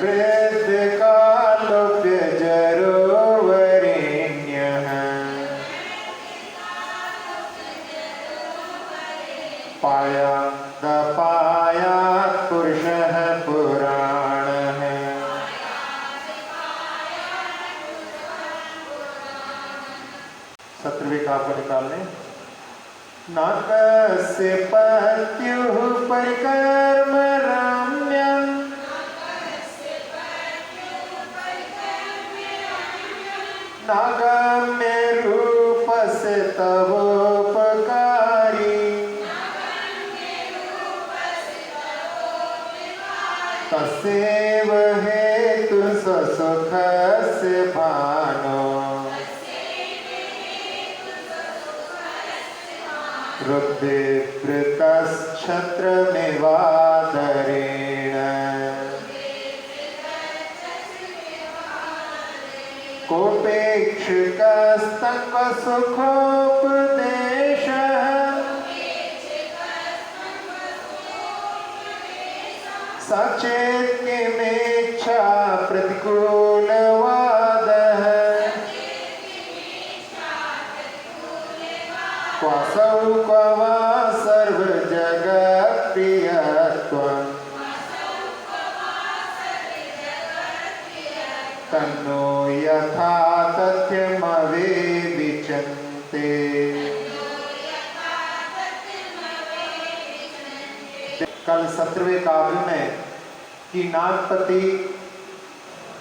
वृद्धकालोऽप्यजरोवरेण्यः पायादपायात् पुरुषः पुराणः। सत्रहवें काव्य को निकाल लें। नाकस्य पत्युः परिकर्म रम्यम् नागम्य रूपस्य तवोपकारी तस्यैव हेतु स्वसुखस्य भानो रुद्धिवृतश्छत्रमिवादरेण कोपेक्षिकस्तत्त्वसुखोपदेशः सचेत्किमेच्छा प्रतिकूलवादः क्वासौ क्व वा सर्वजगत्प्रियत्वम् तन्नो यथा तथ्यमवेविचन्ते। कल 17वें काव्य में कि नागपति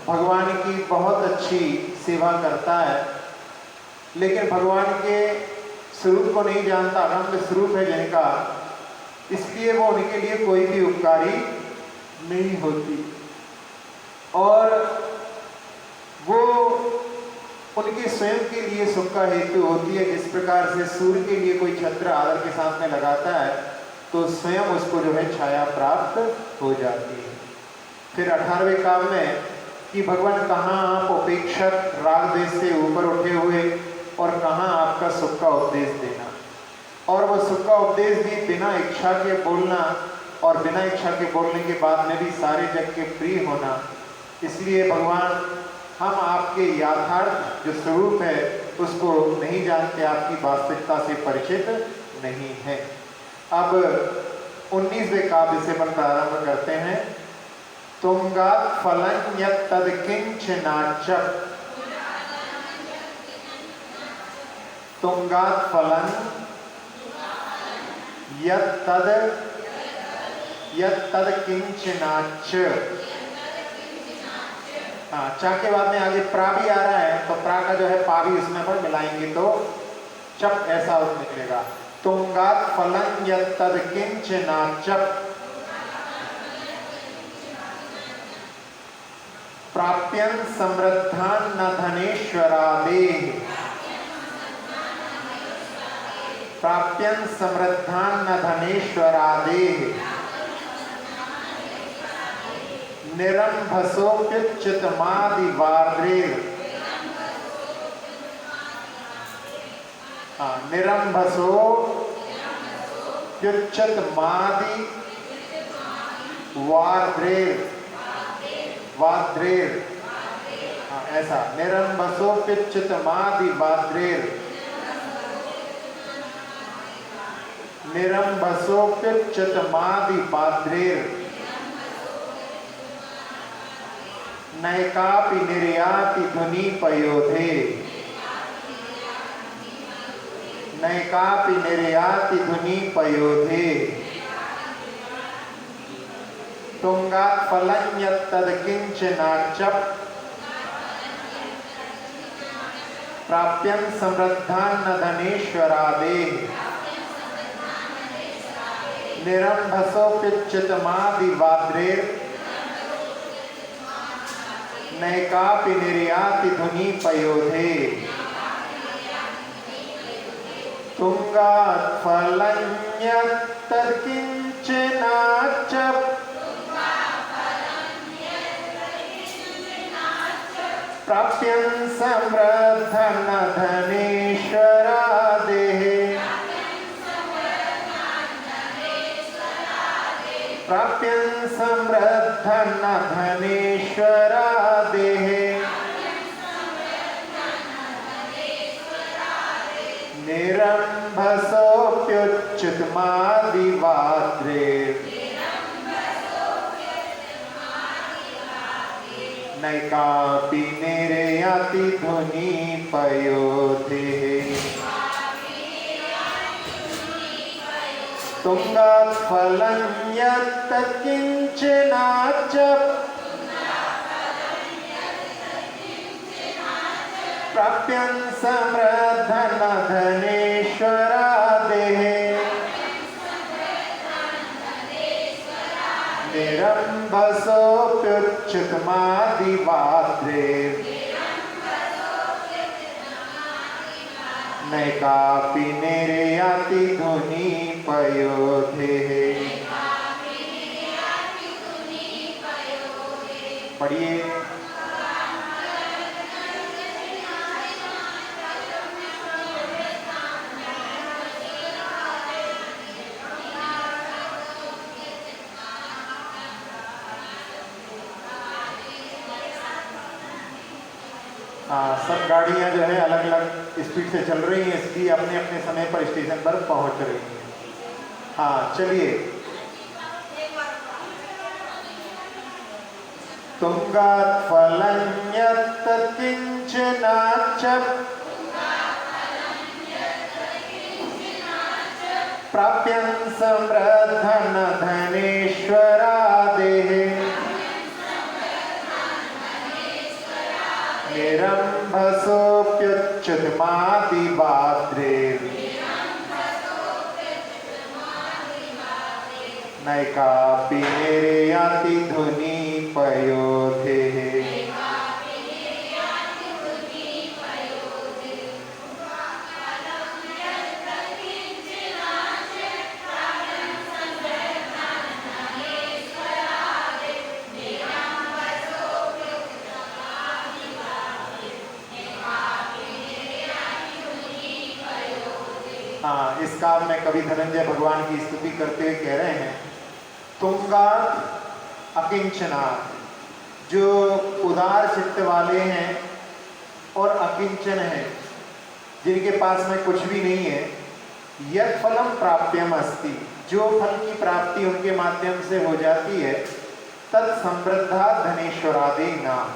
भगवान की बहुत अच्छी सेवा करता है, लेकिन भगवान के स्वरूप को नहीं जानता, अनंत स्वरूप है जिनका, इसलिए वो उनके लिए कोई भी उपकारी नहीं होती और वो उनके स्वयं के लिए सुख का हेतु होती है। जिस प्रकार से सूर्य के लिए कोई छत्र आदर के साथ में लगाता है तो स्वयं उसको जो है छाया प्राप्त हो जाती है। फिर 18वें काव्य में कि भगवान कहाँ आप उपेक्षक राग द्वेष से ऊपर उठे हुए और कहाँ आपका सुख का उपदेश देना, और वह सुख का उपदेश भी बिना इच्छा के बोलना और बिना इच्छा के बोलने के बाद में भी सारे जग के प्रिय होना। इसलिए भगवान हम आपके यथार्थ जो स्वरूप है उसको नहीं जानते, आपकी वास्तविकता से परिचित नहीं है। अब 19वें काव्य से हम प्रारंभ करते हैं। तुंगात् फलं यत्तद् किंचनाच्च तुंगात् फलं यत्तद् किंचनाच्च। हाँ, चा के बाद में आगे प्रा भी आ रहा है तो प्रा का जो है पा भी इसमें पर मिलाएंगे तो चप ऐसा निकलेगा। तुंगात् फलं यत्तद् किंचनाच्च प्राप्यन् समृद्धान् न धनेश्वरादेः प्राप्यन् समृद्धान् न धनेश्वरादेः निरंभसोऽप्युच्चितमादिवार्द्रेर् निरंभसोऽप्युच्चितमादिवार्द्रेर् वाद्रेर, ऐसा निरंभसोऽप्युच्चितमादिवाद्रेर निरंभसोऽप्युच्चितमादिवाद्रेर नैकापि निर्याति ध्वनिपयोधे नैकापि निर्याति ध्वनिपयोधे तुंगात् फलं यत्तद् किंचनाच्च प्राप्यन् समृद्धान् न धनेश्वरादेः निरंभसोऽप्युच्चितमादिवाद्रेर् नैकापि निर्याति ध्वनिपयोधे तुंगात् फलं यत्तद् किंचनाच्च प्राप्यन् समृद्धान् न धनेश्वरादेः प्राप्यं समृद्धं न धनेश्वरादेः निरम्भसोऽप्युच्युतमादिवाद्रे नैकापि निर्याति धुनी पयोधेः तुंगात् फलं यत् किंचनाच प्राप्यं समृद्धं न धनेश्वरादेः निरम्भसोऽप्युच्युतमादिवाद्रे नैकापि निर्याति धुनी पयोधेः। पढ़िए। सब गाड़ियां जो है अलग अलग स्पीड से चल रही हैं, इसलिए अपने अपने समय पर स्टेशन पर पहुंच रही हैं। हाँ चलिए। तुंगात् फलं यत् किंचनाच प्राप्यं समृद्धं न धनेश्वरादेः निरम्भसोऽप्युच्युतमादिवाद्रे नैकापि निर्याति धुनी पयोधेः। हाँ, इस काल में कवि धनंजय भगवान की स्तुति करते हुए कह रहे हैं, तुंगात् अकिंचनात्, जो उदार चित्त वाले हैं और अकिंचन हैं, जिनके पास में कुछ भी नहीं है, यत् फलम प्राप्यम अस्ति, जो फल की प्राप्ति उनके माध्यम से हो जाती है, तत् समृद्धा धनेश्वरादि नाम,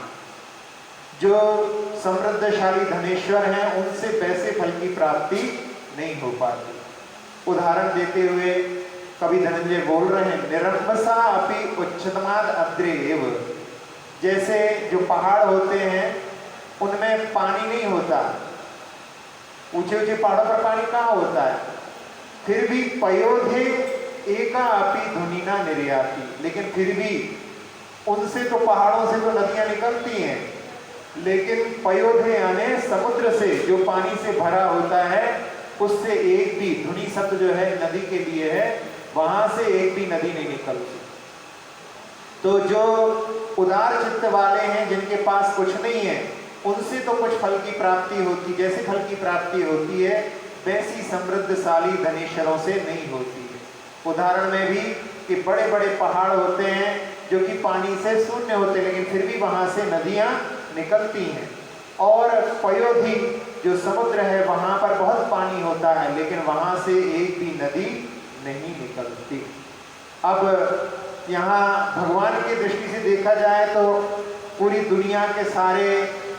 जो समृद्धशाली धनेश्वर हैं उनसे वैसे फल की प्राप्ति नहीं हो पाती। उदाहरण देते हुए कवि धनंजय बोल रहे हैं, निरंबसा अपि उच्चतमाद अद्रे एव, जैसे जो पहाड़ होते हैं उनमें पानी नहीं होता, ऊंचे ऊंचे पहाड़ों पर पानी कहाँ होता है, फिर भी पयोधे एका अपि धुनीना निर्याति, लेकिन फिर भी उनसे तो पहाड़ों से तो नदियां निकलती हैं, लेकिन पयोधे यानी समुद्र से जो पानी से भरा होता है उससे एक भी, धुनी शब्द जो है नदी के लिए है, वहां से एक भी नदी नहीं निकलती। तो जो उदार चित्त वाले हैं, जिनके पास कुछ नहीं है, उनसे तो कुछ फल की प्राप्ति होती, जैसे फल की प्राप्ति होती है वैसी समृद्धशाली धनेश्वरों से नहीं होती है। उदाहरण में भी कि बड़े बड़े पहाड़ होते हैं जो कि पानी से शून्य होते हैं, लेकिन फिर भी वहां से नदियां निकलती हैं, और पयोधी जो समुद्र है वहां पर बहुत पानी होता है, लेकिन वहां से एक भी नदी नहीं निकलती। अब यहाँ भगवान की दृष्टि से देखा जाए तो पूरी दुनिया के सारे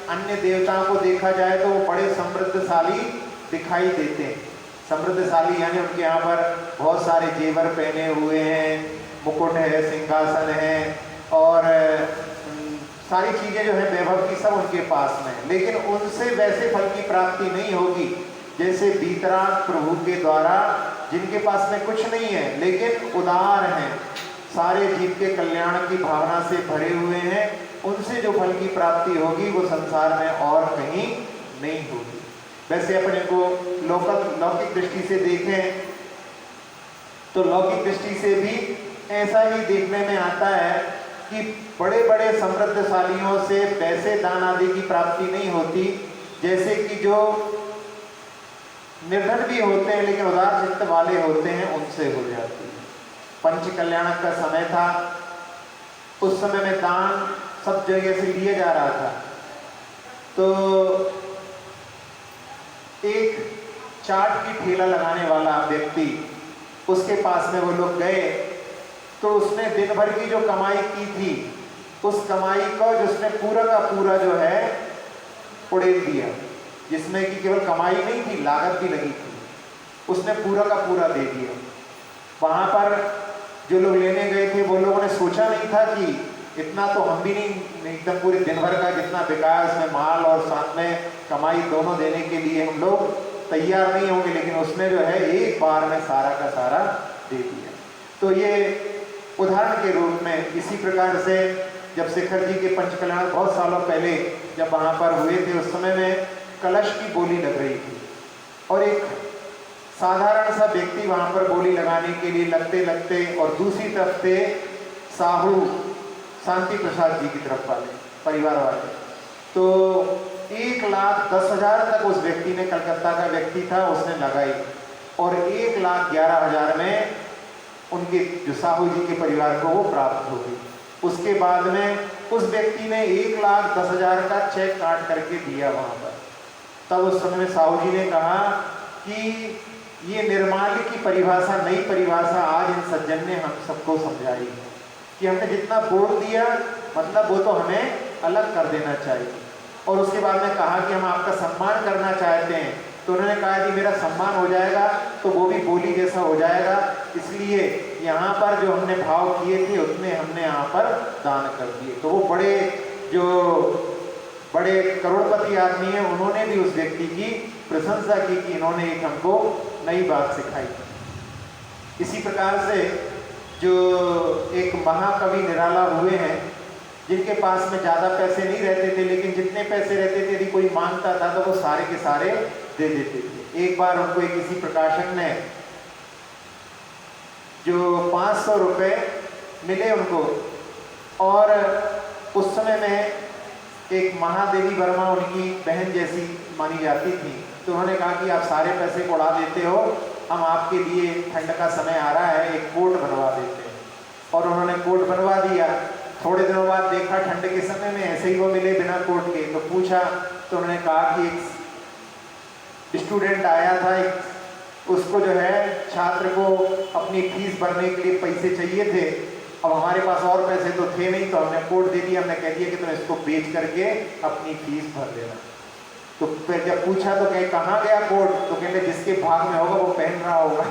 अन्य देवताओं को देखा जाए तो वो बड़े समृद्धशाली दिखाई देते हैं। समृद्धशाली यानी उनके यहाँ पर बहुत सारे जेवर पहने हुए हैं, मुकुट है, सिंहासन है, और सारी चीजें जो है वैभव की सब उनके पास में, लेकिन उनसे वैसे फल की प्राप्ति नहीं होगी जैसे वीतराग प्रभु के द्वारा, जिनके पास में कुछ नहीं है लेकिन उदार हैं, सारे जीव के कल्याण की भावना से भरे हुए हैं, उनसे जो फल की प्राप्ति होगी वो संसार में और कहीं नहीं होगी। वैसे अपने को लौकिक दृष्टि से देखें तो लौकिक दृष्टि से भी ऐसा ही देखने में आता है कि बड़े बड़े समृद्धशालियों से पैसे दान आदि की प्राप्ति नहीं होती, जैसे कि जो निर्धन भी होते हैं लेकिन उदार चित्त वाले होते हैं उनसे हो जाती है। पंच कल्याणक का समय था। उस समय में दान सब जगह से लिया जा रहा था। तो एक चाट की ठेला लगाने वाला व्यक्ति, उसके पास में वो लोग गए, तो उसने दिन भर की जो कमाई की थी, उस कमाई को जिसने पूरा का पूरा जो है उड़ेल दिया, जिसमें कि केवल कमाई नहीं थी, लागत भी लगी थी, उसने पूरा का पूरा दे दिया। वहाँ पर जो लोग लेने गए थे वो लोगों ने सोचा नहीं था कि इतना तो हम भी नहीं, एकदम पूरे दिन भर का जितना बिकाया उसमें माल और साथ में कमाई दोनों देने के लिए हम लोग तैयार नहीं होंगे, लेकिन उसने जो है एक बार में सारा का सारा दे दिया। तो ये उदाहरण के रूप में इसी प्रकार से जब शेखर जी के पंचकल्याण बहुत सालों पहले जब वहाँ पर हुए थे, उस समय में कलश की बोली लग रही थी और एक साधारण सा व्यक्ति वहाँ पर बोली लगाने के लिए लगते लगते और दूसरी तरफ से साहू शांति प्रसाद जी की तरफ वाले परिवार वाले, तो 1,10,000 तक उस व्यक्ति ने, कलकत्ता का व्यक्ति था, उसने लगाई और 1,11,000 में उनके जो साहू जी के परिवार को वो प्राप्त हो गई। उसके बाद में उस व्यक्ति ने 1,10,000 का चेक काट करके दिया वहाँ पर। तब उस समय में साहू जी ने कहा कि ये निर्माल्य की परिभाषा, नई परिभाषा आज इन सज्जन ने हम सबको समझाई है कि हमने जितना बोल दिया मतलब वो तो हमें अलग कर देना चाहिए। और उसके बाद में कहा कि हम आपका सम्मान करना चाहते हैं, तो उन्होंने कहा कि मेरा सम्मान हो जाएगा तो वो भी बोली जैसा हो जाएगा, इसलिए यहाँ पर जो हमने भाव किए थे उतने हमने यहाँ पर दान कर दिए। तो वो बड़े करोड़पति आदमी हैं, उन्होंने भी उस व्यक्ति की प्रशंसा की कि इन्होंने एक हमको नई बात सिखाई। इसी प्रकार से जो एक महाकवि निराला हुए हैं, जिनके पास में ज़्यादा पैसे नहीं रहते थे, लेकिन जितने पैसे रहते थे यदि कोई मांगता था तो वो सारे के सारे दे देते थे। एक बार उनको एक किसी प्रकाशक ने जो 500 रुपये मिले उनको, और उस समय में एक महादेवी वर्मा उनकी बहन जैसी मानी जाती थी, तो उन्होंने कहा कि आप सारे पैसे को उड़ा देते हो, हम आपके लिए ठंड का समय आ रहा है, एक कोट बनवा देते हैं। और उन्होंने कोट बनवा दिया। थोड़े दिनों बाद देखा ठंड के समय में ऐसे ही वो मिले बिना कोट के, तो पूछा तो उन्होंने कहा कि एक स्टूडेंट आया था, उसको जो है छात्र को अपनी फीस भरने के लिए पैसे चाहिए थे, अब हमारे पास और पैसे तो थे नहीं, तो हमने कोट दे दिया, हमने कह दिया कि तुम इसको बेच करके अपनी फीस भर देना। तो फिर जब पूछा तो कहे कहाँ गया कोट, तो कहते जिसके भाग में होगा वो पहन रहा होगा।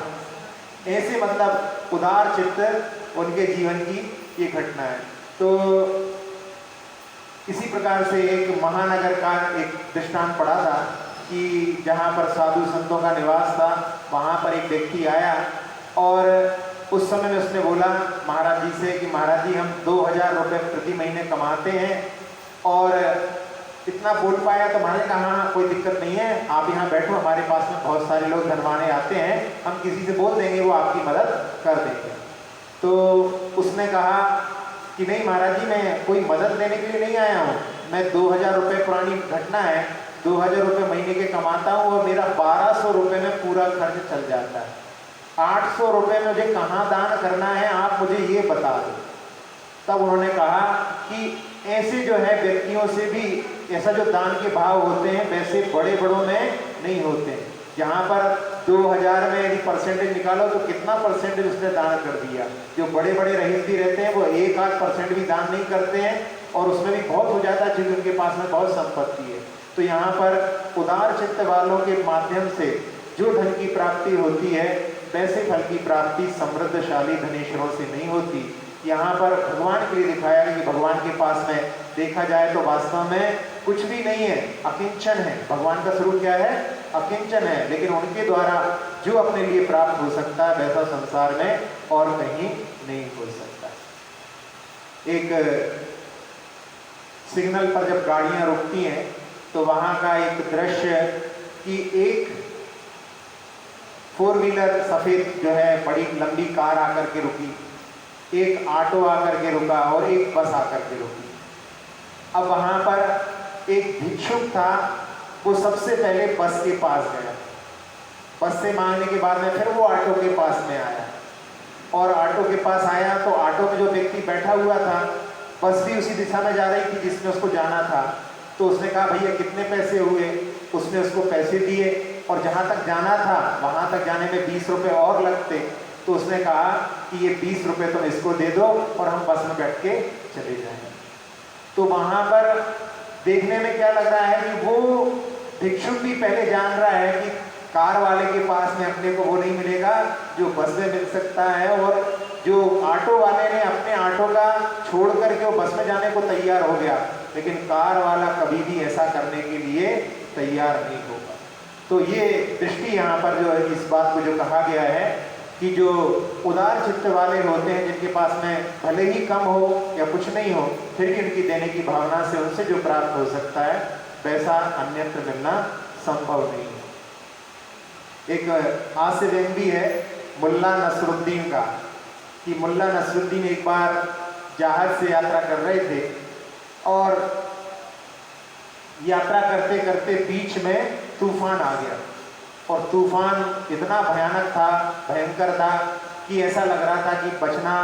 ऐसे मतलब उदार चित्त उनके जीवन की ये घटना है। तो इसी प्रकार से एक महानगर का एक दृष्टांत पड़ा था कि जहाँ पर साधु संतों का निवास था, वहाँ पर एक व्यक्ति आया और उस समय में उसने बोला महाराज जी से कि महाराज जी हम 2,000 रुपये प्रति महीने कमाते हैं, और इतना बोल पाया तो महाराज ने कहा हाँ कोई दिक्कत नहीं है, आप यहाँ बैठो, हमारे पास में बहुत सारे लोग धनवाने आते हैं, हम किसी से बोल देंगे वो आपकी मदद कर देंगे। तो उसने कहा कि नहीं महाराज जी मैं कोई मदद लेने के लिए नहीं आया हूँ, मैं 2,000 रुपये, पुरानी घटना है, 2,000 रुपये महीने के कमाता हूँ और मेरा 1,200 रुपये में पूरा खर्च चल जाता है, 800 रुपये में मुझे कहाँ दान करना है आप मुझे ये बता दो। तब उन्होंने कहा कि ऐसे जो है व्यक्तियों से भी ऐसा जो दान के भाव होते हैं वैसे बड़े बड़ों में नहीं होते। जहाँ पर 2,000 में यदि परसेंटेज निकालो तो कितना परसेंटेज उसने दान कर दिया। जो बड़े बड़े रईस भी रहते हैं वो 1-8% भी दान नहीं करते हैं, और उसमें भी बहुत हो जाता है क्योंकि उनके पास में बहुत संपत्ति है। तो यहाँ पर उदार चित्त वालों के माध्यम से जो धन की प्राप्ति होती है वैसे फल की प्राप्ति समृद्धशाली धनेश्वरों से नहीं होती। यहाँ पर भगवान के लिए दिखाया है कि भगवान के पास में देखा जाए तो वास्तव में कुछ भी नहीं है, अकिंचन है। भगवान का स्वरूप क्या है? अकिंचन है। लेकिन उनके द्वारा जो अपने लिए प्राप्त हो सकता है वैसा संसार में और कहीं नहीं हो सकता। एक सिग्नल पर जब गाड़ियां रुकती हैं तो वहां का एक दृश्य कि एक 4 व्हीलर सफेद जो है बड़ी लंबी कार आकर के रुकी, एक ऑटो आकर के रुका और एक बस आकर के रुकी। अब वहां पर एक भिक्षुक था, वो सबसे पहले बस के पास गया, बस से मांगने के बाद में फिर वो ऑटो के पास में आया। और ऑटो के पास आया तो ऑटो में जो व्यक्ति बैठा हुआ था बस भी उसी दिशा में जा रही थी जिसमें उसको जाना था। तो उसने कहा भैया कितने पैसे हुए, उसने उसको पैसे दिए और जहाँ तक जाना था वहाँ तक जाने में 20 रुपये और लगते। तो उसने कहा कि ये 20 रुपये तुम इसको दे दो और हम बस में बैठ के चले जाएंगे। तो वहाँ पर देखने में क्या लग रहा है कि वो भिक्षुक भी पहले जान रहा है कि कार वाले के पास में अपने को वो नहीं मिलेगा जो बस में मिल सकता है, और जो ऑटो वाले ने अपने ऑटो का छोड़ करके वो बस में जाने को तैयार हो गया, लेकिन कार वाला कभी भी ऐसा करने के लिए तैयार नहीं होगा। तो ये दृष्टि यहाँ पर जो है इस बात को जो कहा गया है कि जो उदार चित्त वाले होते हैं, जिनके पास में भले ही कम हो या कुछ नहीं हो फिर भी उनकी देने की भावना से उनसे जो प्राप्त हो सकता है वैसा अन्यत्र मिलना संभव नहीं है। एक हास्य व्यंग भी है मुल्ला नसरुद्दीन का कि मुल्ला नसरुद्दीन एक बार जहाज से यात्रा कर रहे थे और यात्रा करते करते बीच में तूफान आ गया और तूफान इतना भयानक था, भयंकर था कि ऐसा लग रहा था कि बचना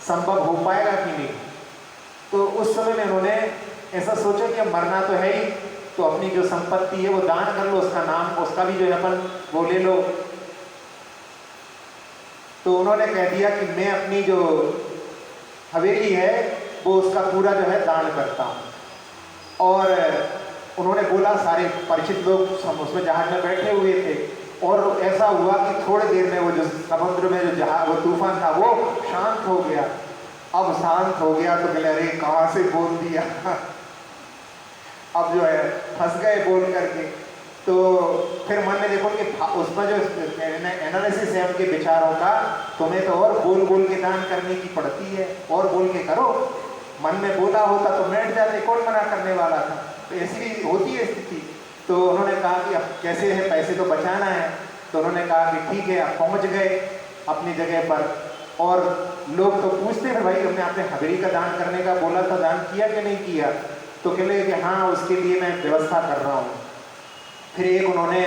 संभव हो पाएगा कि नहीं। तो उस समय में उन्होंने ऐसा सोचा कि अब मरना तो है ही, तो अपनी जो संपत्ति है वो दान कर लो, उसका नाम उसका भी जो है अपन वो ले लो। तो उन्होंने कह दिया कि मैं अपनी जो हवेली है वो उसका पूरा जो है दान करता हूँ। और उन्होंने बोला, सारे परिचित लोग उसमें जहाज में बैठे हुए थे और ऐसा हुआ कि थोड़ी देर में वो जो समुद्र में जो जहाज वो तूफान था वो शांत हो गया। अब शांत हो गया तो बोले अरे कहाँ से बोल दिया अब जो है फंस गए बोल करके। तो फिर मन में देखो कि उसमें जो एनालिसिस है उनके विचारों का, तुम्हें तो और बोल बोल के दान करने की पड़ती है, और बोल के करो। मन में बोला होता तो मिट जाते, कौन मना करने वाला था। तो ऐसी भी होती है स्थिति। तो उन्होंने कहा कि अब कैसे है, पैसे तो बचाना है। तो उन्होंने कहा कि ठीक है, आप पहुंच गए अपनी जगह पर और लोग तो पूछते हैं भाई हमने आपने हवेली का दान करने का बोला था, दान किया कि नहीं किया। तो कह लगे कि हाँ उसके लिए मैं व्यवस्था कर रहा हूँ। फिर एक उन्होंने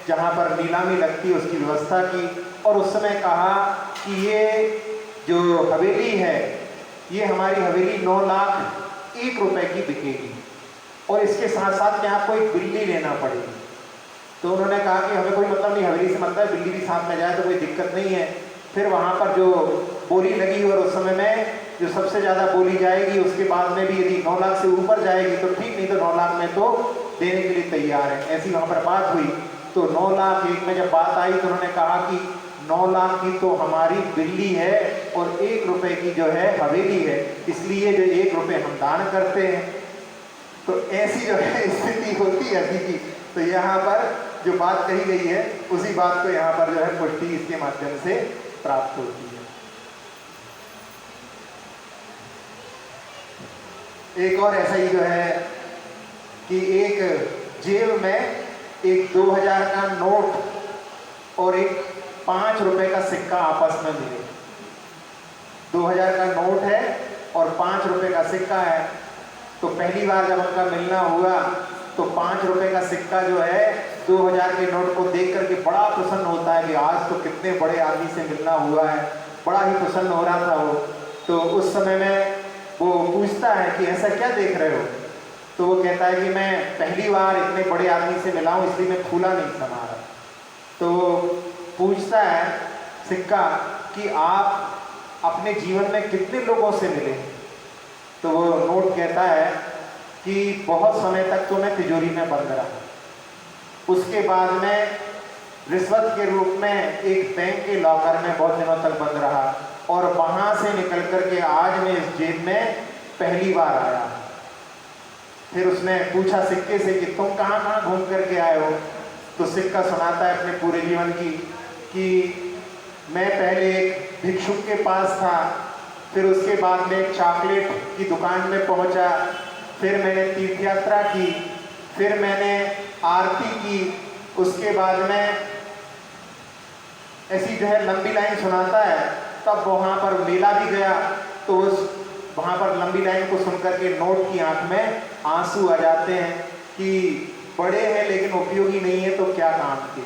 जहाँ पर नीलामी लगती उसकी व्यवस्था की और उस समय कहा कि ये जो हवेली है ये हमारी हवेली 9,01,000 रुपए की बिकेगी और इसके साथ साथ में आपको एक बिल्ली लेना पड़ेगी। तो उन्होंने कहा कि हमें कोई मतलब नहीं, हवेली से मतलब है, बिल्ली भी साथ में जाए तो कोई दिक्कत नहीं है। फिर वहाँ पर जो बोली लगी और उस समय में जो सबसे ज़्यादा बोली जाएगी उसके बाद में भी यदि 9 लाख से ऊपर जाएगी तो ठीक, नहीं तो 9 लाख में तो देने के लिए तैयार है। ऐसी वहाँ पर बात हुई। तो 9,01,000 में जब बात आई तो उन्होंने कहा कि 9 लाख की तो हमारी बिल्ली है और 1 रुपए की जो है हवेली है, इसलिए जो 1 रुपये हम दान करते हैं। तो ऐसी जो है स्थिति होती है अभी की। तो यहाँ पर जो बात कही गई है उसी बात को यहाँ पर जो है पुष्टि इसके माध्यम से प्राप्त होती है। एक और ऐसा ही जो है कि एक जेब में एक 2000 का नोट और एक 5 रुपए का सिक्का आपस में मिले। 2000 का नोट है और 5 रुपए का सिक्का है। तो पहली बार जब उनका मिलना हुआ तो 5 रुपए का सिक्का जो है 2000 के नोट को देख करके बड़ा प्रसन्न होता है कि आज तो कितने बड़े आदमी से मिलना हुआ है, बड़ा ही प्रसन्न हो रहा था वो। तो उस समय में वो पूछता है कि ऐसा क्या देख रहे हो। तो वो कहता है कि मैं पहली बार इतने बड़े आदमी से मिला हूँ इसलिए मैं फूला नहीं समा रहा। तो वो पूछता है सिक्का कि आप अपने जीवन में कितने लोगों से मिले। तो वो नोट कहता है कि बहुत समय तक तो मैं तिजोरी में बंद रहा, उसके बाद में रिश्वत के रूप में एक बैंक के लॉकर में बहुत दिनों तक बंद रहा और वहाँ से निकल कर के आज मैं इस जेब में पहली बार आया। फिर उसने पूछा सिक्के से कि तुम कहाँ कहाँ घूम करके आए हो। तो सिक्का सुनाता है अपने पूरे जीवन की कि मैं पहले एक भिक्षुक के पास था, फिर उसके बाद में एक चॉकलेट की दुकान में पहुंचा, फिर मैंने तीर्थ यात्रा की, फिर मैंने आरती की, उसके बाद में ऐसी जो है लंबी लाइन सुनाता है। तब वहाँ पर मेला भी गया तो उस वहाँ पर लंबी लाइन को सुनकर के नोट की आंख में आंसू आ जाते हैं कि बड़े हैं लेकिन उपयोगी नहीं है तो क्या काम के।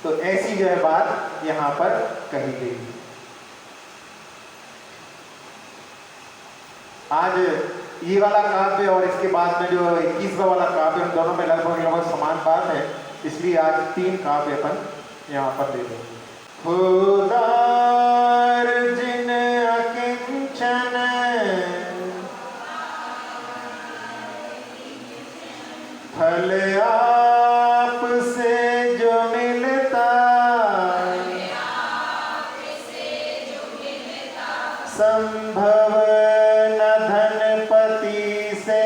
तो ऐसी जो है बात यहाँ पर कही गई। आज ये वाला काव्य और इसके बाद में जो 21वां वाला काव्य, उन दोनों में लगभग समान बात है, इसलिए आज 3 काव्य अपन यहाँ पर दे देंगे। खुदार जिन अकिंचन फल आप से जो मिलता, संभव न धनपति से,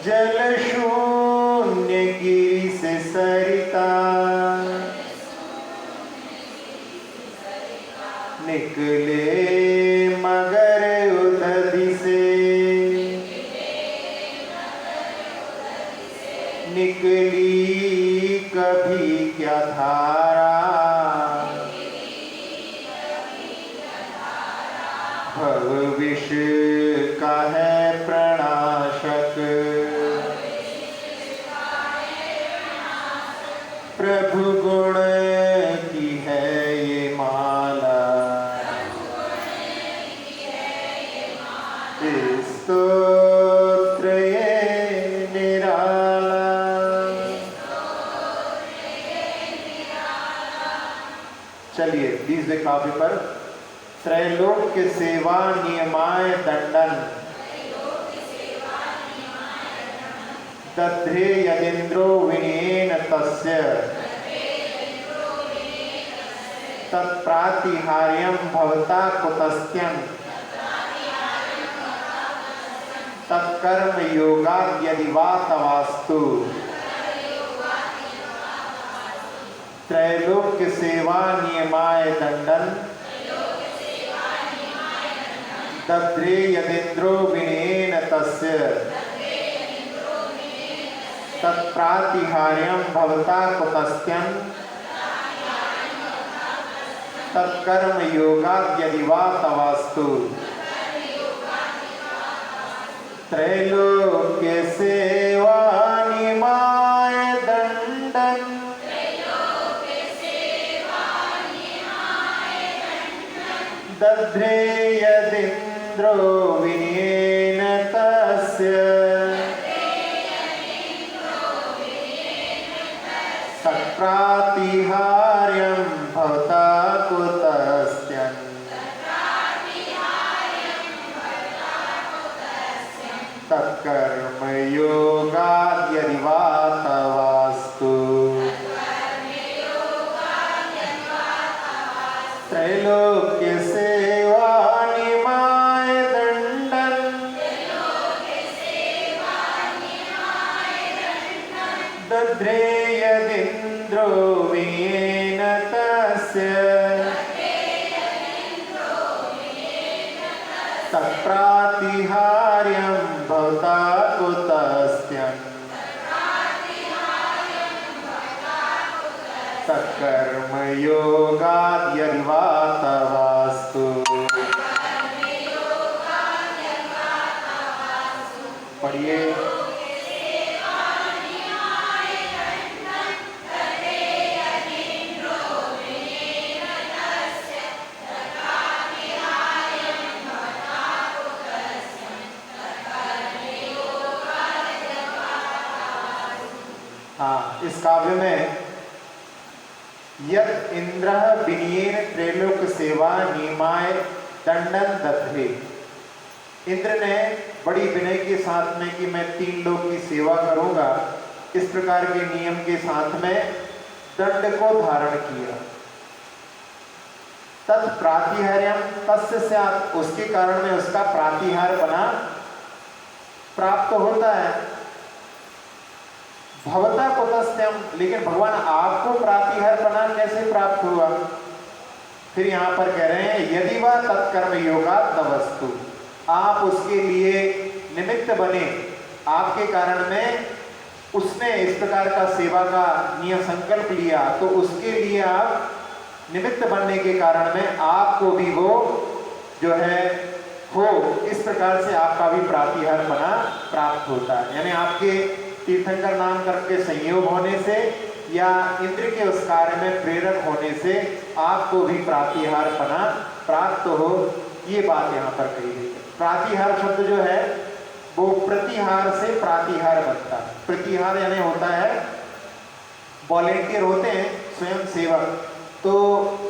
जल शून्य गिरि से सरिता, निकले मगर उदधि से, निकली कभी क्या धारा, भव विष का है प्रणाशक, प्रभु गुण की है ये माला, स्तोत्र ये निराला। चलिए 20वें काव्य पर। त्रैलोक्य सेवा नियमाय दंडन, दध्रे यदिन्द्रो विनयेन तस्य, तत्प्रातिहार्यं भवता कुतस्त्यं, तत्कर्म योगात् यदि वा तवास्तु। त्रैलोक्य सेवा नियमाय दंडन, दध्रे यदिन्द्रो विनयेन तस्य, तत्प्रातिहार्यं भवता कुतस्त्यं, तत्कर्म योगात् यदि वा तवास्तु। त्रैलोक्य सेवा नियमाय दंडन, दध्रे यदिन्द्रो विनयेन तस्य, तत्प्रातिहार्यं भवता कुतस्त्यं, तत्कर्म योगात् यदि वा तवास्तु। त्रैलोक्य सेवा नियमाय दंडन, दध्रे यदिन्द्रो विनयेन तस्य, तत्प्रातिहार्यं भवता कुतस्त्यं, तत्कर्म योगात् यदि वा तवास्तु। पढ़िए। हाँ, इस काव्य में यत् इंद्रः विनयेन त्रैलोक्य सेवा नियमाय दंडन दध्रे, इंद्र ने बड़ी विनय के साथ में कि मैं 3 लोक की सेवा करूंगा, इस प्रकार के नियम के साथ में दंड को धारण किया। तत्प्रातिहार्यं तस्य स्यात्, उसके कारण में उसका प्रातिहार बना प्राप्त होता है। भवता कुतस्त्यं, लेकिन भगवान आपको प्रातिहार बना कैसे प्राप्त हुआ? फिर यहाँ पर कह रहे हैं यदि वा तत्कर्म योगात् तवस्तु, आप उसके लिए निमित्त बने, आपके कारण में उसने इस प्रकार का सेवा का नियम संकल्प लिया, तो उसके लिए आप निमित्त बनने के कारण में आपको भी वो जो है हो, इस प्रकार से आपका भी प्रातिहार बना प्राप्त होता है। यानी आपके तीर्थंकर नाम करके संयोग होने से या इंद्र के उस कार्य में प्रेरक होने से आपको भी प्रातिहारपना प्राप्त हो, ये बात यहाँ पर कही गई है। प्रातिहार शब्द जो है वो प्रतिहार से प्रातिहार बनता है। प्रतिहार यानी होता है वॉलेंटियर होते हैं स्वयं सेवक। तो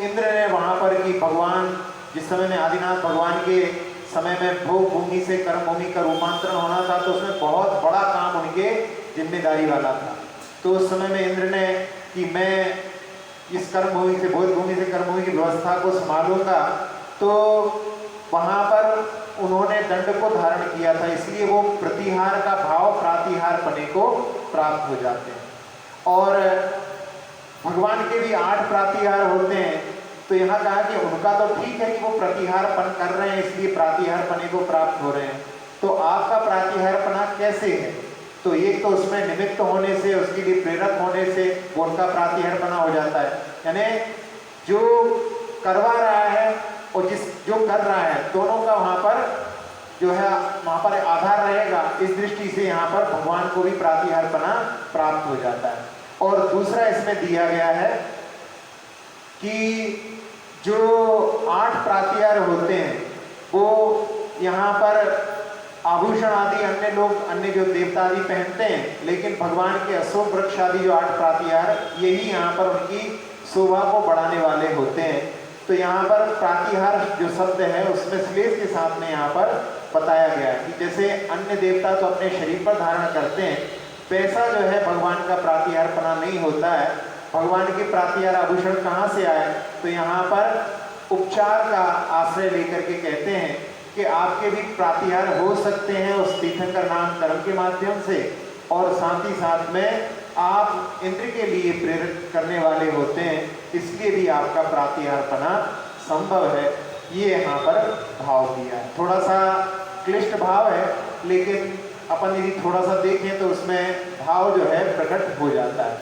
इंद्र ने वहाँ पर कि भगवान जिस समय में आदिनाथ भगवान के समय में भोग भूमि से कर्म भूमि का रूपांतरण होना था, तो उसमें बहुत बड़ा काम उनके जिम्मेदारी वाला था। तो उस समय में इंद्र ने कि मैं इस कर्म भूमि से भोग भूमि से कर्म भूमि की व्यवस्था को संभालूंगा, तो वहाँ पर उन्होंने दंड को धारण किया था, इसलिए वो प्रतिहार का भाव प्रातिहार पने को प्राप्त हो जाते हैं। और भगवान के भी 8 प्रातिहार होते हैं। तो यहाँ कहा कि उनका तो ठीक है कि वो प्रतिहारपन कर रहे हैं, इसलिए प्रातिहारपने को प्राप्त हो रहे हैं। तो आपका प्रातिहारपना कैसे है? तो एक तो उसमें निमित्त होने से, उसके लिए प्रेरक होने से वो उनका प्रातिहारपना हो जाता है। यानी जो करवा रहा है और जो कर रहा है, दोनों का वहाँ पर जो है वहाँ पर आधार रहेगा। इस दृष्टि से यहाँ पर भगवान को भी प्रातिहारपना प्राप्त हो जाता है। और दूसरा इसमें दिया गया है कि जो 8 प्रातिहार होते हैं वो यहाँ पर आभूषण आदि अन्य लोग अन्य जो देवता आदि पहनते हैं, लेकिन भगवान के अशोक वृक्ष आदि जो 8 प्रातिहार यही यहाँ पर उनकी शोभा को बढ़ाने वाले होते हैं। तो यहाँ पर प्रातिहार जो शब्द है उसमें श्लेष के साथ में यहाँ पर बताया गया है कि जैसे अन्य देवता तो अपने शरीर पर धारण करते हैं, वैसा जो है भगवान का प्रातिहारपना नहीं होता है। भगवान के प्रातिहार आभूषण कहाँ से आए? तो यहाँ पर उपचार का आश्रय लेकर के कहते हैं कि आपके भी प्रातिहार हो सकते हैं उस तीर्थंकर नाम कर्म के माध्यम से, और साथ ही साथ में आप इंद्र के लिए प्रेरित करने वाले होते हैं, इसलिए भी आपका प्रातिहारपना संभव है। ये यहाँ पर भाव दिया है। थोड़ा सा क्लिष्ट भाव है, लेकिन अपन यदि थोड़ा सा देखें तो उसमें भाव जो है प्रकट हो जाता है।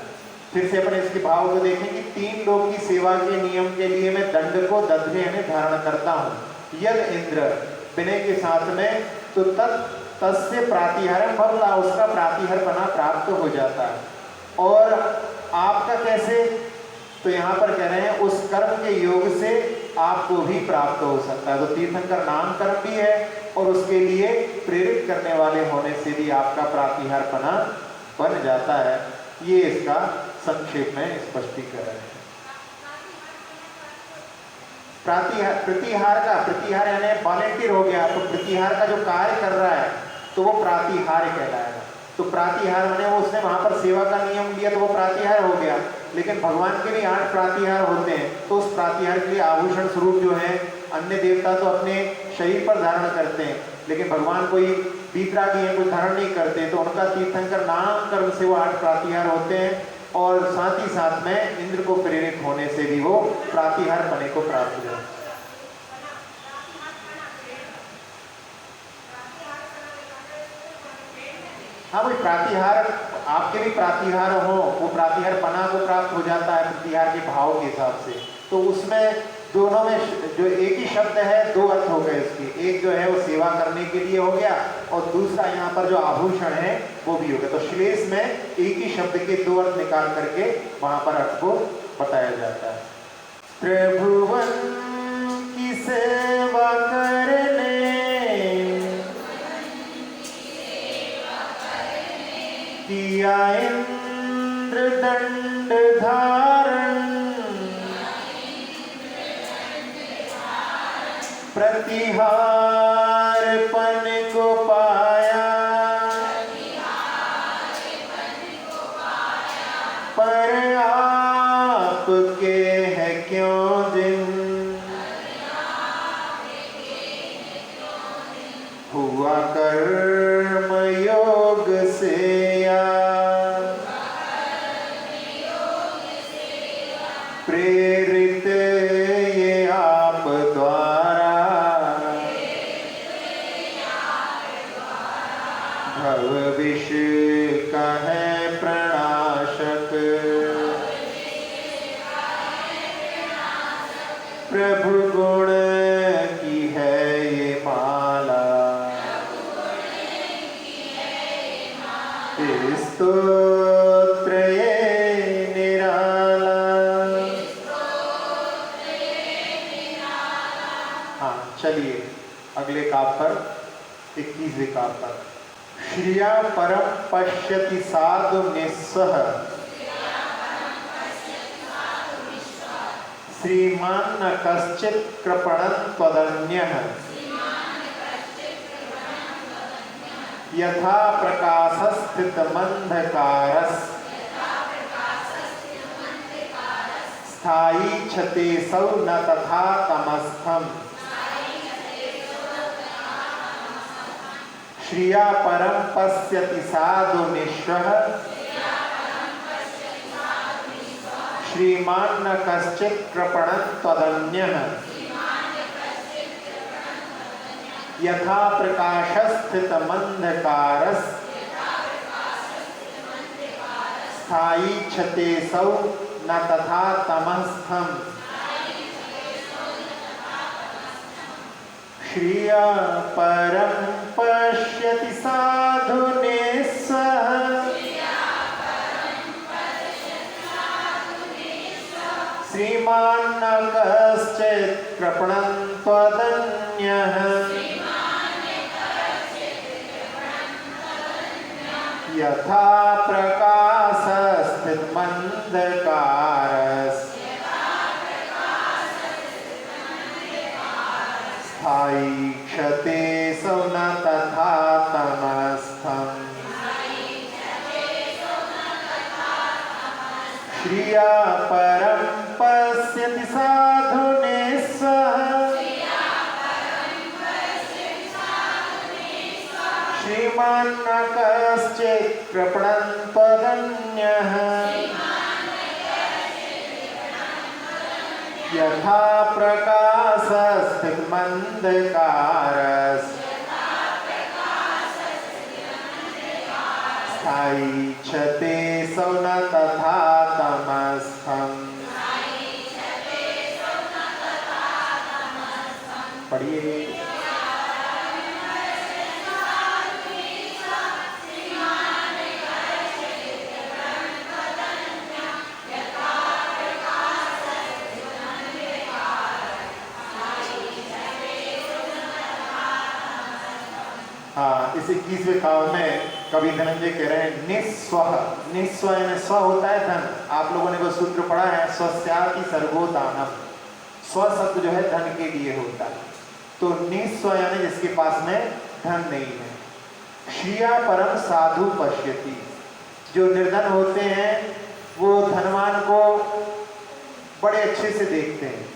फिर से अपन इसके भाव को देखें कि 3 लोग की सेवा के नियम के लिए मैं दंड को दध्रे में धारण करता हूँ, यद इंद्र विनय के साथ में, तो तस्य प्रातिहारम भवता, उसका प्रातिहारपना प्राप्त हो जाता है। और आपका कैसे? तो यहाँ पर कह रहे हैं उस कर्म के योग से आपको भी प्राप्त हो सकता है। तो तीर्थंकर नाम कर्म भी है और उसके लिए प्रेरित करने वाले होने से भी आपका प्रातिहारपना बन जाता है। ये इसका संक्षेप में स्पष्टीकरण है। प्रतिहार यानी वॉलेंटियर हो गया, तो प्रतिहार का जो कार्य कर रहा है तो वो प्रातिहार कहलाएगा। तो प्रातिहार माने वो उसने वहां पर सेवा का नियम लिया तो वो प्रातिहार हो गया। लेकिन भगवान के भी 8 प्रातिहार होते हैं, तो उस प्रातिहार के लिए आभूषण स्वरूप जो है अन्य देवता तो अपने शरीर पर धारण करते हैं, लेकिन भगवान कोई बीतरागी है, कोई धारण नहीं करते, तो उनका तीर्थंकर नाम कर्म से वो 8 प्रातिहार होते हैं। और साथ ही साथ में इंद्र को प्रेरित होने से भी वो प्रातिहारपने को प्राप्त हो। हाँ, वही प्रातिहार, आपके भी प्रातिहार हो, वो प्रातिहारपना को प्राप्त हो जाता है प्रतिहार के भाव के हिसाब से। तो उसमें दोनों में जो एक ही शब्द है 2 अर्थ हो गए इसके। एक जो है वो सेवा करने के लिए हो गया, और दूसरा यहाँ पर जो आभूषण है वो भी हो गया। तो श्लेष में एक ही शब्द के 2 अर्थ निकाल करके वहां पर अर्थ को बताया जाता है। त्रिभुवन की सेवा करने किया इंद्र दंड धारण, प्रतिहारपन को पाया, पर आपके है क्यों दिन, हुआ कर्म योग से प्रेरित ये आप द्वारा, भव विष का है प्रणाशक, प्रभु गुण की है ये माला, स्तोत्र ये निराला, चलिए अगले काव्य पर, 21वें काव्य पर। श्रिया परम पश्यति साधु निस्वः श्रीमान न कश्चित् कृपणं त्वदन्यः यथा प्रकाशस्थितमन्धकारस् स्थायी छते सौ न तथा तमस्थम् श्रिया परम पश्यति साधु निश्वः श्रीमान न कश्चित् कृपणं त्वदन्यः यथा प्रकाशस्थितमन्धकारस् स्थायी छते सौ न तथा तमस्थम् श्रिया परं पश्यति साधु निस्वः श्रीमान न कश्चित् कृपणं त्वदन्यः यथा प्रकाशस्थितमन्धकारस् स्थायी क्षते सौ न तथा तमस्थम् श्रिया परं पश्यति साधु निस्वः श्रीमान न कश्चित् कृपणं त्वदन्यः यथा प्रकाशस्थितमन्धकारस् स्थायी छते सौ न तथा तमस्थम्। पढ़िए। हाँ, इस 21वें काव्य में कवि धनंजय कह रहे हैं निस्व। निस्व यानी स्व होता है धन। आप लोगों ने वो सूत्र पढ़ा है, स्वस्याति सर्गो दानम। स्व शब्द जो है धन के लिए होता है, तो निस्व यानी जिसके पास में धन नहीं है। श्रिया परम साधु पश्यति, जो निर्धन होते हैं वो धनवान को बड़े अच्छे से देखते हैं,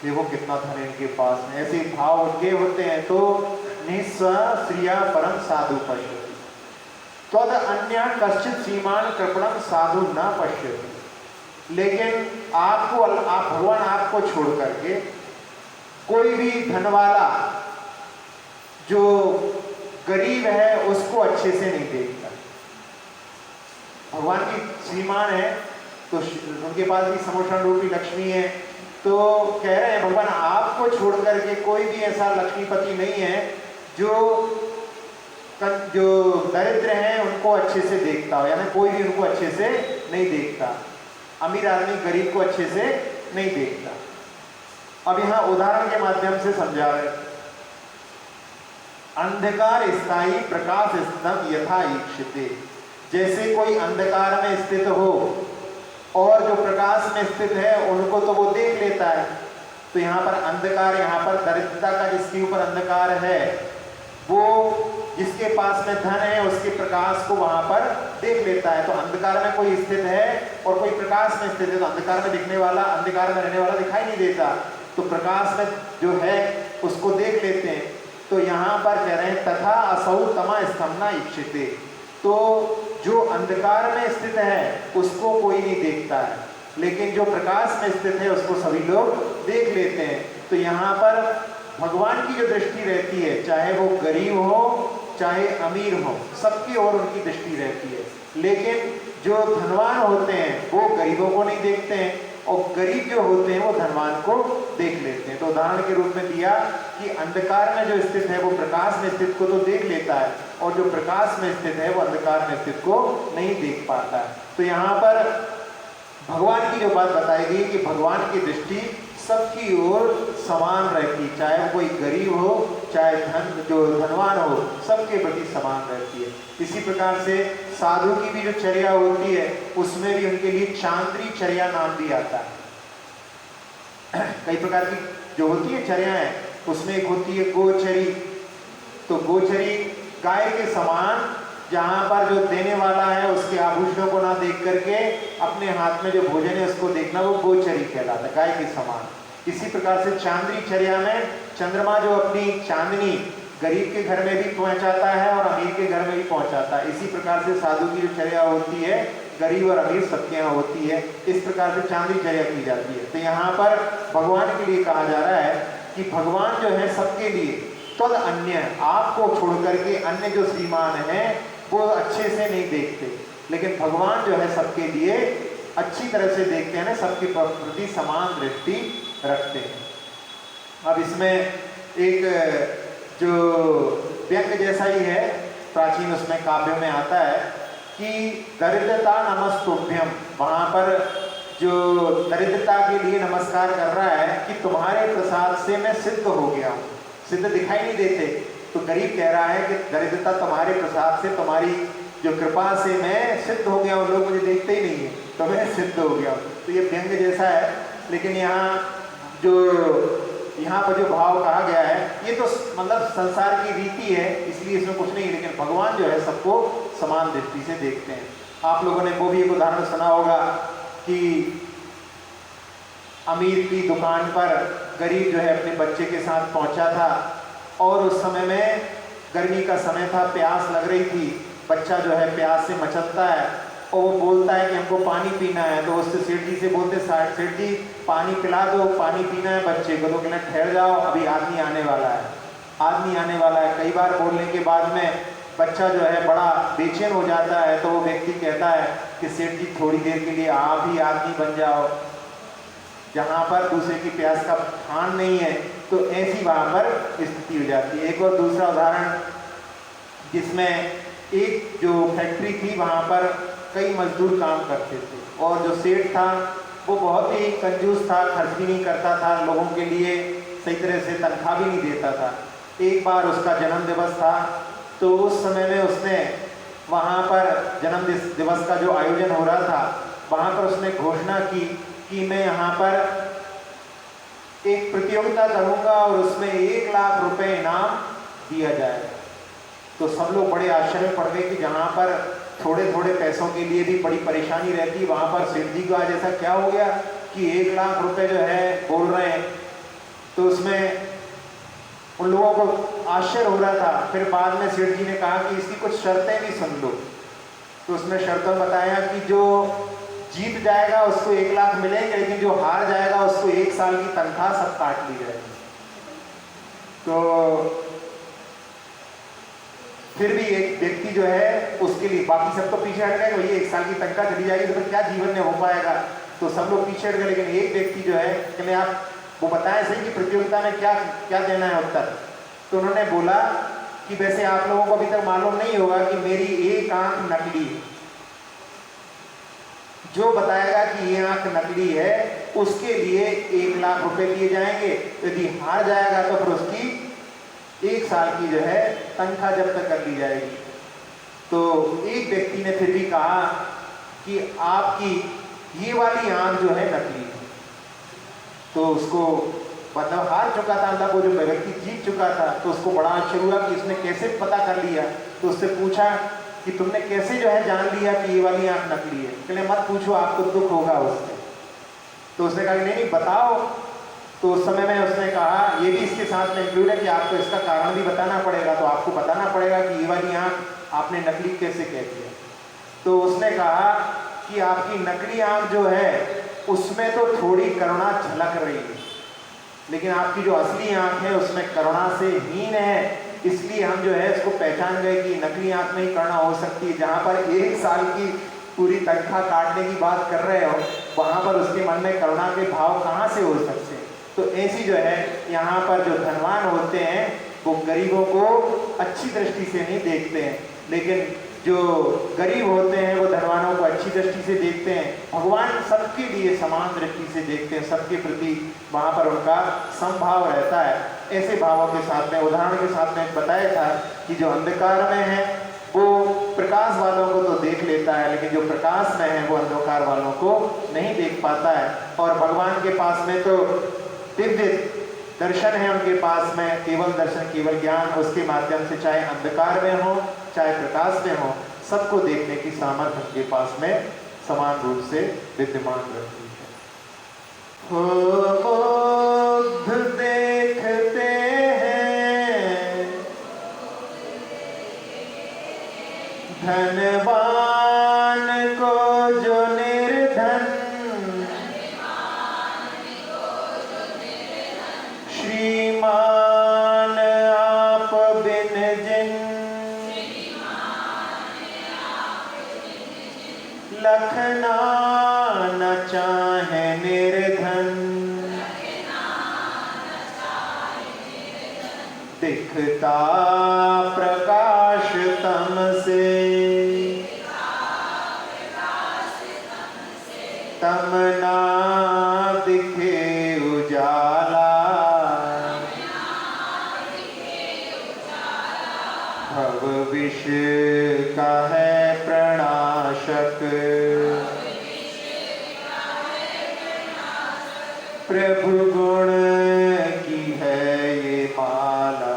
देखो कितना धन इनके पास में, ऐसे भाव उनके होते हैं। तो निस्व श्रिया परम साधु पश्यति त्वद अन्य कश्चित् श्रीमान कृपणं साधु न पश्यति। लेकिन आपको भगवान आपको छोड़ करके कोई भी धनवाला जो गरीब है उसको अच्छे से नहीं देखता। भगवान की श्रीमान है तो उनके पास भी समोषण रूपी लक्ष्मी है, तो कह रहे हैं भगवान आपको छोड़ करके कोई भी ऐसा लक्ष्मीपति नहीं है जो दरिद्र हैं उनको अच्छे से देखता हो, यानी कोई भी उनको अच्छे से नहीं देखता। अमीर आदमी गरीब को अच्छे से नहीं देखता। अब यहाँ उदाहरण के माध्यम से समझा रहे, अंधकार स्थायी प्रकाश स्तंभ यथा ईक्षते। जैसे कोई अंधकार में स्थित हो और जो प्रकाश में स्थित है उनको तो वो देख लेता है। तो यहाँ पर अंधकार, यहाँ पर दरिद्रता का जिसके ऊपर अंधकार है, वो जिसके पास में धन है उसके प्रकाश को वहां पर देख लेता है। तो अंधकार में कोई स्थित है और कोई प्रकाश में स्थित है, तो अंधकार में दिखने वाला, अंधकार में रहने वाला दिखाई नहीं देता, तो प्रकाश में जो है उसको देख लेते हैं। तो यहाँ पर कह रहे हैं तथा असौ तमा स्तंभना इक्षिते। तो जो अंधकार में स्थित है उसको कोई नहीं देखता है, लेकिन जो प्रकाश में स्थित है उसको सभी लोग देख लेते हैं। तो यहाँ पर भगवान की जो दृष्टि रहती है, चाहे वो गरीब हो चाहे अमीर हो, सबकी ओर उनकी दृष्टि रहती है। लेकिन जो धनवान होते हैं वो गरीबों को नहीं देखते हैं और गरीब जो होते हैं वो धनवान को देख लेते हैं। तो उदाहरण के रूप में दिया कि अंधकार में जो स्थित है वो प्रकाश में स्थित को तो देख लेता है और जो प्रकाश में स्थित है वो अंधकार में स्थित को नहीं देख पाता है। तो यहाँ पर भगवान की जो बात बताई गई कि भगवान की दृष्टि सबकी ओर समान रहती, चाहे वो कोई गरीब हो चाहे धनवान हो, सबके प्रति समान रहती है। इसी प्रकार से साधु की भी जो चर्या होती है उसमें भी उनके लिए चांद्री चर्या नाम भी आता है। कई प्रकार की जो होती है चर्याएं, उसमें एक होती है गोचरी। तो गोचरी गाय के समान, जहां पर जो देने वाला है उसके आभूषणों को ना देख करके अपने हाथ में जो भोजन है उसको देखना, वो गोचरी कहलाता है, गाय के समान। इसी प्रकार से चांद्री चर्या में चंद्रमा जो अपनी चांदनी गरीब के घर में भी पहुंचाता है और अमीर के घर में भी पहुंचाता है, इसी प्रकार से साधु की जो चर्या होती है गरीब और अमीर सबके यहाँ होती है। इस प्रकार से चांद्री चर्या की जाती है। तो यहाँ पर भगवान के लिए कहा जा रहा है कि भगवान जो है सबके लिए तद अन्य, आपको छोड़ करके अन्य जो श्रीमान है वो अच्छे से नहीं देखते, लेकिन भगवान जो है सबके लिए अच्छी तरह से देखते हैं ना, सबके प्रति समान दृष्टि रखते हैं। अब इसमें एक जो व्यंग जैसा ही है, प्राचीन उसमें काव्य में आता है कि दरिद्रता नमस्तुभ्यम, वहाँ पर जो दरिद्रता के लिए नमस्कार कर रहा है कि तुम्हारे प्रसाद से मैं सिद्ध हो गया हूँ। सिद्ध दिखाई नहीं देते, तो गरीब कह रहा है कि दरिद्रता तुम्हारे प्रसाद से, तुम्हारी जो कृपा से मैं सिद्ध हो गया हूँ, लोग मुझे देखते ही नहीं है तो मैं सिद्ध हो गया हूँ। तो ये व्यंग जैसा है, लेकिन यहाँ पर जो भाव कहा गया है ये तो मतलब संसार की रीति है, इसलिए इसमें कुछ नहीं, लेकिन भगवान जो है सबको समान दृष्टि से देखते हैं। आप लोगों ने वो भी एक उदाहरण सुना होगा कि अमीर की दुकान पर गरीब जो है अपने बच्चे के साथ पहुंचा था और उस समय में गर्मी का समय था, प्यास लग रही थी, बच्चा जो है प्यास से मचलता है और वो बोलता है कि हमको पानी पीना है। तो उससे सेठ जी से बोलते, सेठ जी पानी पिला दो, पानी पीना है बच्चे को। तो कहना ठहर जाओ, अभी आदमी आने वाला है, आदमी आने वाला है। कई बार बोलने के बाद में बच्चा जो है बड़ा बेचैन हो जाता है, तो वो व्यक्ति कहता है कि सेठ जी थोड़ी देर के लिए आप ही आदमी बन जाओ, जहाँ पर दूसरे की प्यास का ठान नहीं है। तो ऐसी वहाँ पर स्थिति हो जाती है। एक और दूसरा उदाहरण, जिसमें एक जो फैक्ट्री थी वहाँ पर कई मजदूर काम करते थे और जो सेठ था वो बहुत ही कंजूस था, खर्च भी नहीं करता था, लोगों के लिए सही तरह से तनख्वाह भी नहीं देता था। एक बार उसका जन्म दिवस था, तो उस समय में उसने वहाँ पर जन्म दिवस का जो आयोजन हो रहा था वहाँ पर उसने घोषणा की कि मैं यहाँ पर एक प्रतियोगिता करूँगा और उसमें 1 लाख रुपए इनाम दिया जाएगा। तो सब लोग बड़े आश्चर्य में पड़ गए कि जहाँ पर थोड़े थोड़े पैसों के लिए भी बड़ी परेशानी रहती, वहाँ पर सेठ जी को आज ऐसा क्या हो गया कि 1 लाख रुपए जो है बोल रहे हैं। तो उसमें उन लोगों को आश्चर्य हो रहा था। फिर बाद में सेठ जी ने कहा कि इसकी कुछ शर्तें भी सुन लो। तो उसमें शर्तें बताया कि जो जीत जाएगा उसको 1 लाख मिलेंगे, लेकिन जो हार जाएगा उसको 1 साल की तनख्वाह सब काट ली जाएगी। तो फिर भी एक व्यक्ति जो है उसके लिए, बाकी सब तो पीछे हट गए, भैया 1 साल की तनख्वाह चली जाएगी तो फिर क्या जीवन में हो पाएगा। तो सब लोग पीछे हट गए, लेकिन एक व्यक्ति जो है कि आप वो बताएं सही कि प्रतियोगिता में क्या क्या देना है उत्तर। तो उन्होंने बोला कि वैसे आप लोगों को अभी तक मालूम नहीं होगा कि मेरी एक आंख नकली है, जो बताएगा कि ये आंख नकली है उसके लिए 1 लाख रुपए दिए जाएंगे। यदि हार जाएगा तो फिर उसकी 1 साल की जो है तनख्वाह जब्त कर ली जाएगी। तो एक व्यक्ति ने फिर भी कहा कि आपकी ये वाली आंख जो है नकली है। तो उसको मतलब हार चुका था, मतलब वो जो व्यक्ति जीत चुका था, तो उसको बड़ा आश्चर्य हुआ कि इसने कैसे पता कर लिया। तो उससे पूछा कि तुमने कैसे जो है जान लिया कि ये वाली आंख नकली है। कहले मत पूछो, आपको दुख होगा उससे। तो उसने कहा नहीं बताओ। तो उस समय में उसने कहा, ये भी इसके साथ में इंक्लूड है कि आपको इसका कारण भी बताना पड़ेगा। तो आपको बताना पड़ेगा कि ये वाली आंख आपने नकली कैसे कह दिया। तो उसने कहा कि आपकी नकली आंख जो है उसमें तो थोड़ी करुणा झलक रही है, लेकिन आपकी जो असली आंख है उसमें करुणा से हीन है। इसलिए हम जो है इसको पहचान गए कि नकली आंख में ही करुणा हो सकती है। जहाँ पर 1 साल की पूरी तनख्वाह काटने की बात कर रहे हो, वहाँ पर उसके मन में करुणा के भाव कहाँ से हो सकते हैं। तो ऐसी जो है यहाँ पर जो धनवान होते हैं वो गरीबों को अच्छी दृष्टि से नहीं देखते हैं, लेकिन जो गरीब होते हैं वो धनवानों को अच्छी दृष्टि से देखते हैं। भगवान सबके लिए समान दृष्टि से देखते हैं, सबके प्रति वहाँ पर उनका समभाव रहता है। ऐसे भावों के साथ में, उदाहरण के साथ में बताया था कि जो अंधकार में है वो प्रकाश वालों को तो देख लेता है, लेकिन जो प्रकाश में है वो अंधकार वालों को नहीं देख पाता है। और भगवान के पास में तो दिव्य दर्शन है, उनके पास में केवल दर्शन, केवल ज्ञान, उसके माध्यम से चाहे अंधकार में हो चाहे प्रकाश में हो, सबको देखने की सामर्थ्य उनके पास में समान रूप से विद्यमान रहती है। हो मुग्ध देखते हैं धनवान को जो निर्धन, श्रीमान आप बिन जिन, लखना न चाहे निर्धन, दिखता प्रकाश तम से, तम ना दिखे उजाला, भव विष का है प्रणाशक, प्रभु गुण की है ये माला,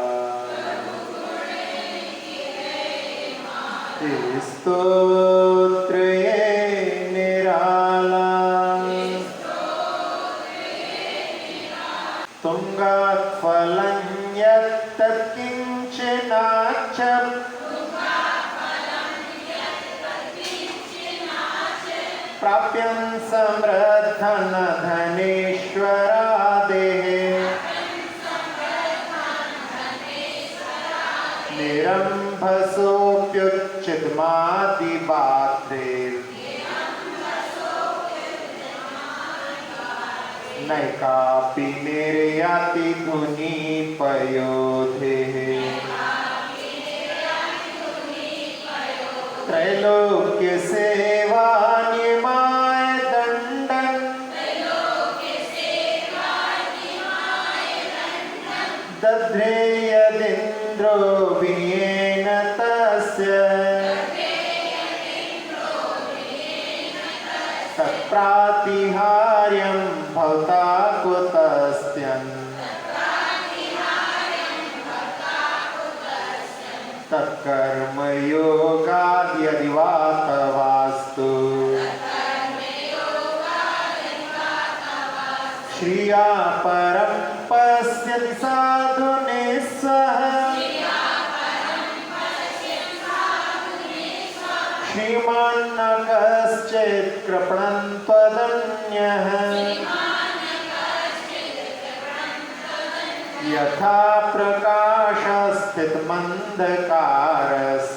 स्तोत्र ये निराला, तुंगात् फलं यत्तत् किंचनाच्च, प्राप्यं समृद्धं धनेश्वरादेः, निरम्भसोऽप्युच्चितमादिबाध्रे, नैकापि निर्याति धुनि पयोधेः, त्रैलोक्य सेवा निमाय दंडन, दध्रे यदिन्द्रो विनयेन तस्य, तत्प्रातिहार्यं भवता कुतस्त्यन्, तत्कर्म योगाद्यदि वा तवास्तु, श्रिया परं पश्यति साधु निःस्सः, श्रीमान् न कश्चित् कृपणं त्वदन्यः, यथा प्रकाशस्थितमन्धकारस्,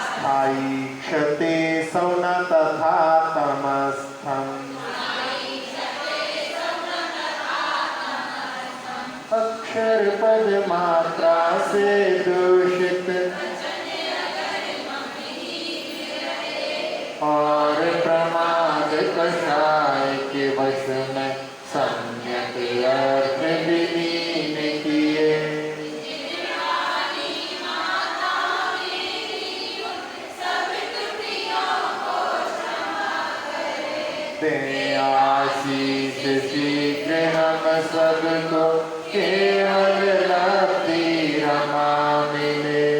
स्थायी क्षते सौ न तथा तमस्थम्, अक्षर पद मात्रा से दूषित, और प्रमाद कषाय के वश में सम्यक अर्थ विलीन किए, दे आशीष शीघ्र हम सबको, केवल लब्धि रमा मिले,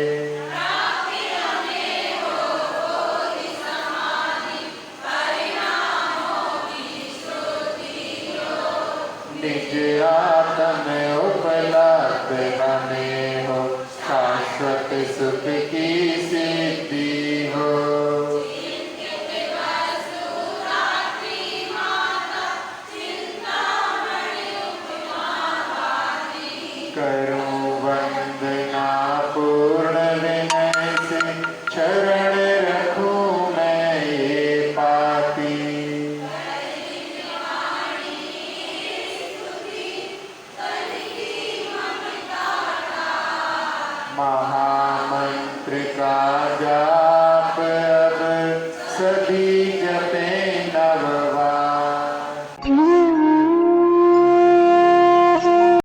निज आत्म उपलब्ध बने हो, शाश्वत सुख की सिद्धि हो, करूं वंदना पूर्ण विनय से, चरण रखूं मैं ये पाती, महामंत्र का